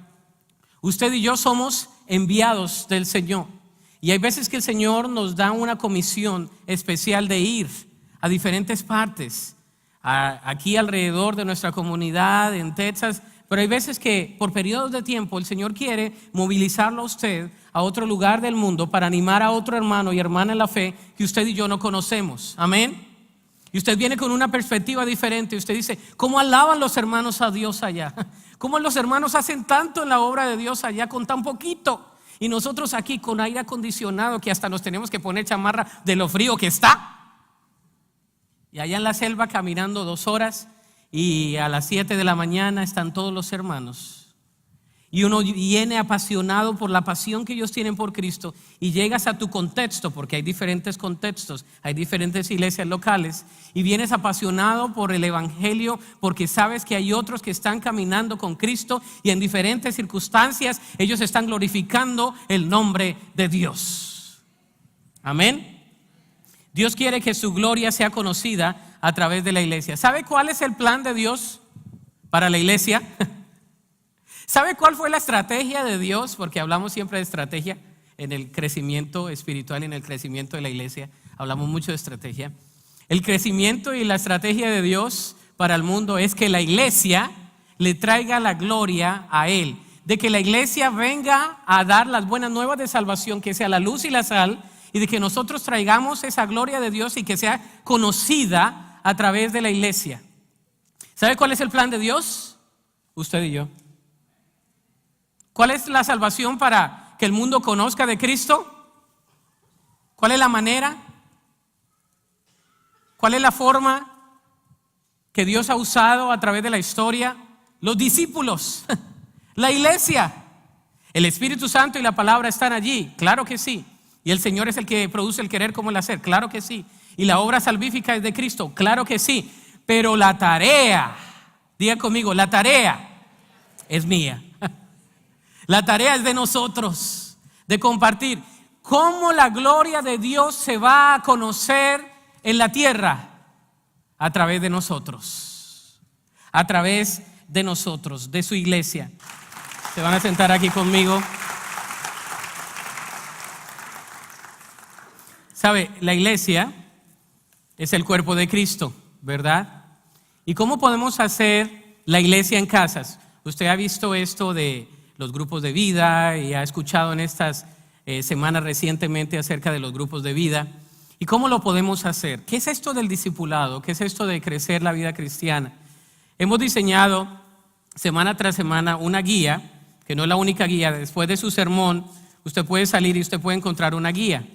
Usted y yo somos enviados del Señor. Y hay veces que el Señor nos da una comisión especial de ir a diferentes partes, aquí alrededor de nuestra comunidad, en Texas. Pero hay veces que por periodos de tiempo el Señor quiere movilizarlo a usted a otro lugar del mundo para animar a otro hermano y hermana en la fe que usted y yo no conocemos. Amén. Y usted viene con una perspectiva diferente. Usted dice: ¿cómo alaban los hermanos a Dios allá? ¿Cómo los hermanos hacen tanto en la obra de Dios allá con tan poquito? Y nosotros aquí con aire acondicionado que hasta nos tenemos que poner chamarra de lo frío que está. Y allá en la selva caminando 2 horas y a las 7 de la mañana están todos los hermanos. Y uno viene apasionado por la pasión que ellos tienen por Cristo y llegas a tu contexto, porque hay diferentes contextos, hay diferentes iglesias locales, y vienes apasionado por el evangelio porque sabes que hay otros que están caminando con Cristo y en diferentes circunstancias ellos están glorificando el nombre de Dios. Amén. Dios quiere que su gloria sea conocida a través de la iglesia. ¿Sabe cuál es el plan de Dios para la iglesia? ¿Sabe cuál fue la estrategia de Dios? Porque hablamos siempre de estrategia en el crecimiento espiritual y en el crecimiento de la iglesia. Hablamos mucho de estrategia. El crecimiento y la estrategia de Dios para el mundo es que la iglesia le traiga la gloria a Él. De que la iglesia venga a dar las buenas nuevas de salvación, que sea la luz y la sal, y de que nosotros traigamos esa gloria de Dios y que sea conocida a través de la iglesia. ¿Sabe cuál es el plan de Dios? Usted y yo. ¿Cuál es la salvación para que el mundo conozca de Cristo? ¿Cuál es la manera? ¿Cuál es la forma que Dios ha usado a través de la historia? Los discípulos, la iglesia, el Espíritu Santo y la palabra están allí, claro que sí. Y el Señor es el que produce el querer como el hacer, claro que sí. Y la obra salvífica es de Cristo, claro que sí. Pero la tarea, diga conmigo, la tarea es mía. La tarea es de nosotros, de compartir cómo la gloria de Dios se va a conocer en la tierra a través de nosotros, a través de nosotros, de su iglesia. Se van a sentar aquí conmigo. ¿Sabe? La iglesia es el cuerpo de Cristo, ¿verdad? ¿Y cómo podemos hacer la iglesia en casas? Usted ha visto esto de los grupos de vida y ha escuchado en estas semanas recientemente acerca de los grupos de vida. ¿Y cómo lo podemos hacer? ¿Qué es esto del discipulado? ¿Qué es esto de crecer la vida cristiana? Hemos diseñado semana tras semana una guía, que no es la única guía. Después de su sermón, usted puede salir y usted puede encontrar una guía.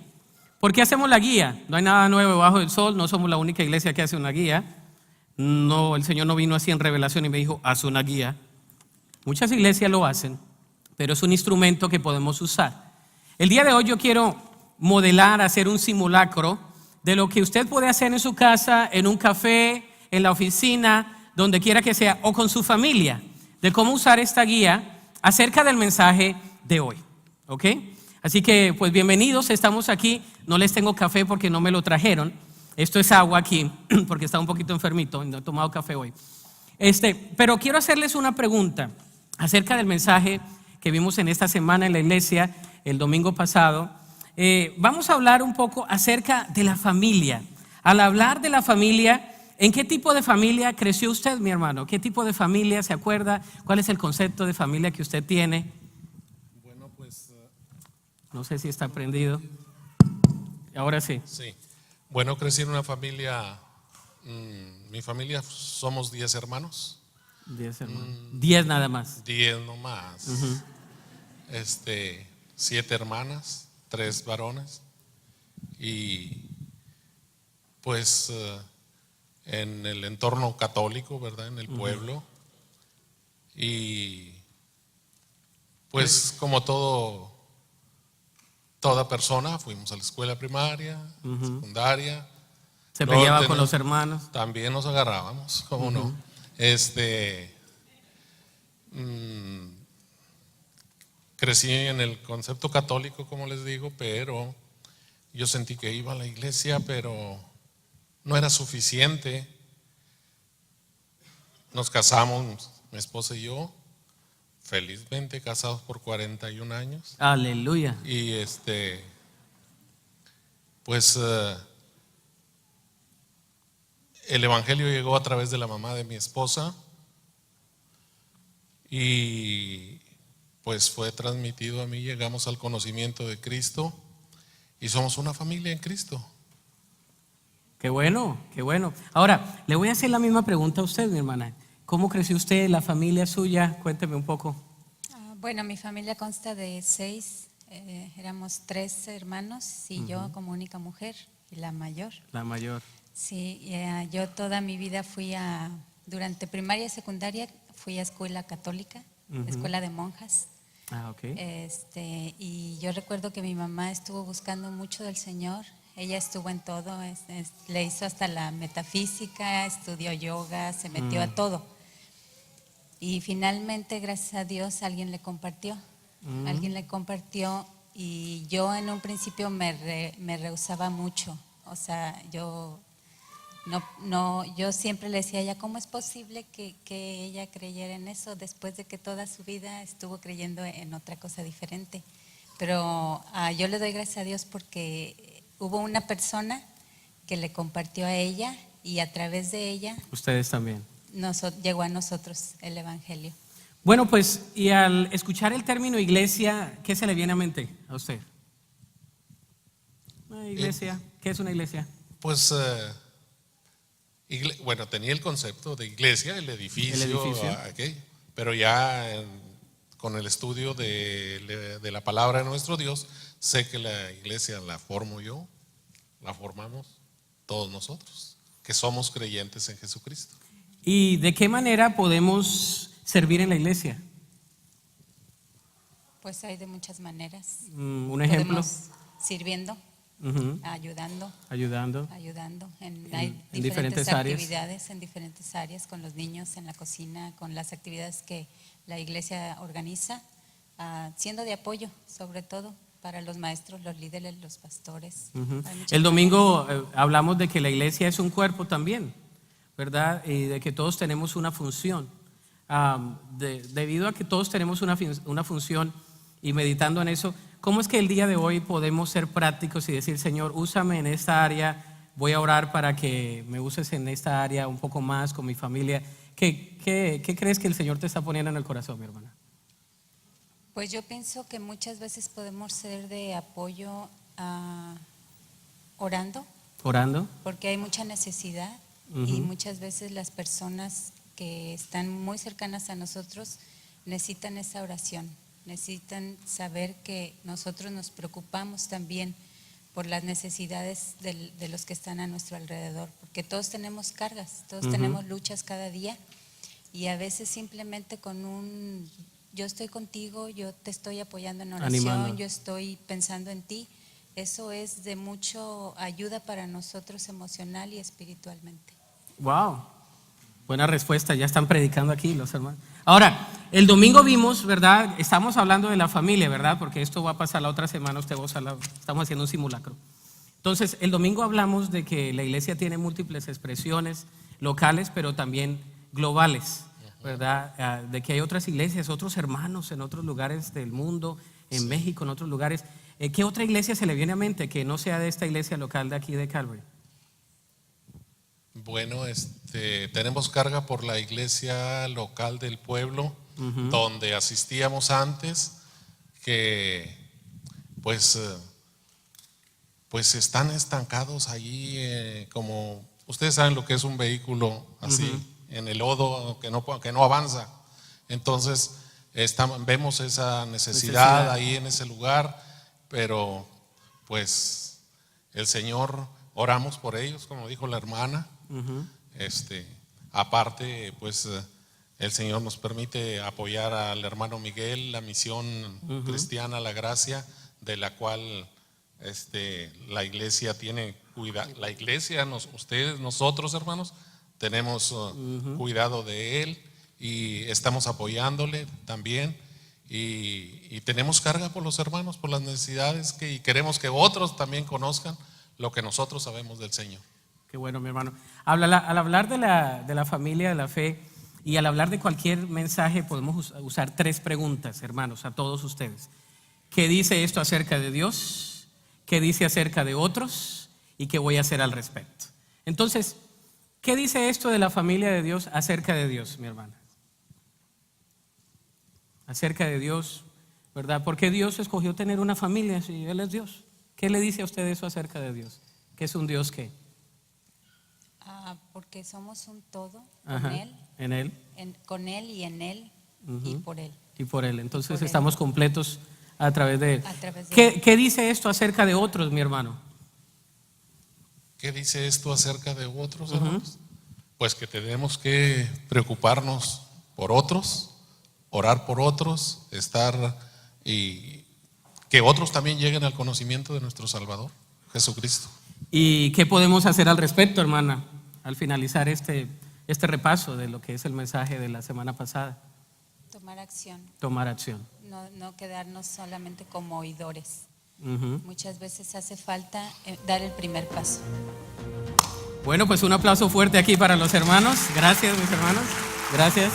¿Por qué hacemos la guía? No hay nada nuevo bajo el sol, no somos la única iglesia que hace una guía. No, el Señor no vino así en revelación y me dijo, haz una guía. Muchas iglesias lo hacen, pero es un instrumento que podemos usar. El día de hoy yo quiero modelar, hacer un simulacro de lo que usted puede hacer en su casa, en un café, en la oficina, donde quiera que sea, o con su familia, de cómo usar esta guía acerca del mensaje de hoy. ¿Ok? Así que, pues bienvenidos, estamos aquí. No les tengo café porque no me lo trajeron. Esto es agua aquí, porque está un poquito enfermito, no he tomado café hoy. Pero quiero hacerles una pregunta acerca del mensaje que vimos en esta semana en la iglesia, el domingo pasado. Vamos a hablar un poco acerca de la familia. Al hablar de la familia, ¿en qué tipo de familia creció usted, mi hermano? ¿Qué tipo de familia se acuerda? ¿Cuál es el concepto de familia que usted tiene? Bueno, pues No sé si está prendido. Ahora sí. sí. Bueno, crecí en una familia, mi familia somos 10 hermanos, 10 hermanos. 10 nada más. 10 nomás. 7 hermanas, 3 varones. Y pues en el entorno católico, ¿verdad? En el pueblo. Y pues como toda persona, fuimos a la escuela primaria, secundaria. Se Luego peleaba con los hermanos. También nos agarrábamos, ¿cómo no? Crecí en el concepto católico, como les digo, pero yo sentí que iba a la iglesia, pero no era suficiente. Nos casamos, mi esposa y yo, felizmente casados por 41 años. Aleluya. Y pues el evangelio llegó a través de la mamá de mi esposa y pues fue transmitido a mí. Llegamos al conocimiento de Cristo y somos una familia en Cristo. Qué bueno, qué bueno. Ahora, le voy a hacer la misma pregunta a usted, mi hermana. ¿Cómo creció usted, la familia suya? Cuénteme un poco. Bueno, mi familia consta de 6, éramos 3 hermanos y yo como única mujer y la mayor. La mayor. Sí, yo toda mi vida durante primaria y secundaria fui a escuela católica, escuela de monjas. Ah, ok. Y yo recuerdo que mi mamá estuvo buscando mucho del Señor. Ella estuvo en todo, le hizo hasta la metafísica, estudió yoga, se metió a todo. Y finalmente, gracias a Dios, alguien le compartió. Alguien le compartió y yo en un principio me rehusaba mucho. O sea, yo siempre le decía a ella, ¿cómo es posible que ella creyera en eso después de que toda su vida estuvo creyendo en otra cosa diferente? Pero yo le doy gracias a Dios porque hubo una persona que le compartió a ella y a través de ella Ustedes también. llegó a nosotros el evangelio. Bueno, pues, y al escuchar el término iglesia, ¿qué se le viene a mente a usted? Una iglesia, ¿qué es una iglesia? Pues bueno, tenía el concepto de iglesia, el edificio. Pero ya con el estudio de la palabra de nuestro Dios, sé que la iglesia la formo yo, la formamos todos nosotros, que somos creyentes en Jesucristo. ¿Y de qué manera podemos servir en la iglesia? Pues hay de muchas maneras. Un ejemplo. Podemos sirviendo, ayudando. Hay En diferentes diferentes áreas. actividades en diferentes áreas, con los niños, en la cocina, con las actividades que la iglesia organiza, siendo de apoyo, sobre todo para los maestros, los líderes, los pastores. Hay muchas El domingo hablamos de que la iglesia es un cuerpo también, ¿verdad? Y de que todos tenemos una función. Debido a que todos tenemos una función y meditando en eso, ¿cómo es que el día de hoy podemos ser prácticos y decir, Señor, úsame en esta área, voy a orar para que me uses en esta área un poco más con mi familia? ¿Qué crees que el Señor te está poniendo en el corazón, mi hermana? Pues yo pienso que muchas veces podemos ser de apoyo orando, porque hay mucha necesidad y muchas veces las personas que están muy cercanas a nosotros necesitan esa oración, necesitan saber que nosotros nos preocupamos también por las necesidades de los que están a nuestro alrededor, porque todos tenemos cargas, todos tenemos luchas cada día, y a veces simplemente con un yo estoy contigo, yo te estoy apoyando en oración, Animando. yo estoy pensando en ti, eso es de mucho ayuda para nosotros emocional y espiritualmente. Wow, buena respuesta, ya están predicando aquí los hermanos. Ahora, el domingo vimos, ¿verdad? Estamos hablando de la familia, ¿verdad? Porque esto va a pasar la otra semana, estamos haciendo un simulacro. Entonces, el domingo hablamos de que la iglesia tiene múltiples expresiones locales, pero también globales, ¿verdad? De que hay otras iglesias, otros hermanos en otros lugares del mundo, en México, en otros lugares. ¿Qué otra iglesia se le viene a mente que no sea de esta iglesia local de aquí de Calvary? Bueno, tenemos carga por la iglesia local del pueblo, donde asistíamos antes, que pues están estancados allí, como ustedes saben lo que es un vehículo así, en el lodo, que no avanza. Entonces vemos esa necesidad ahí en ese lugar, pero pues el Señor, oramos por ellos, como dijo la hermana. Aparte, pues el Señor nos permite apoyar al hermano Miguel, la misión cristiana La Gracia, de la cual la iglesia tiene cuidado. La iglesia, ustedes, nosotros hermanos, tenemos cuidado de él y estamos apoyándole también, y tenemos carga por los hermanos, por las necesidades, y queremos que otros también conozcan lo que nosotros sabemos del Señor. Qué bueno, mi hermano. Al hablar de la familia, de la fe, y al hablar de cualquier mensaje, podemos usar 3 preguntas, hermanos, a todos ustedes. ¿Qué dice esto acerca de Dios? ¿Qué dice acerca de otros? ¿Y qué voy a hacer al respecto? Entonces, ¿qué dice esto de la familia de Dios acerca de Dios, mi hermana? Acerca de Dios, ¿verdad? ¿Por qué Dios escogió tener una familia si Él es Dios? ¿Qué le dice a usted eso acerca de Dios? ¿Qué es un Dios qué? Porque somos un todo Ajá, con Él, en Él. con Él y en Él y por Él. Y por Él. Entonces Por Él. estamos completos a través de Él. A través de Él. ¿Qué dice esto acerca de otros, mi hermano? ¿Qué dice esto acerca de otros hermanos? Pues que tenemos que preocuparnos por otros, orar por otros, y que otros también lleguen al conocimiento de nuestro Salvador, Jesucristo. ¿Y qué podemos hacer al respecto, hermana, al finalizar este repaso de lo que es el mensaje de la semana pasada? Tomar acción, Tomar acción. no quedarnos solamente como oidores. Ujú. Muchas veces hace falta dar el primer paso. Bueno, pues un aplauso fuerte aquí para los hermanos. Gracias, mis hermanos. Gracias.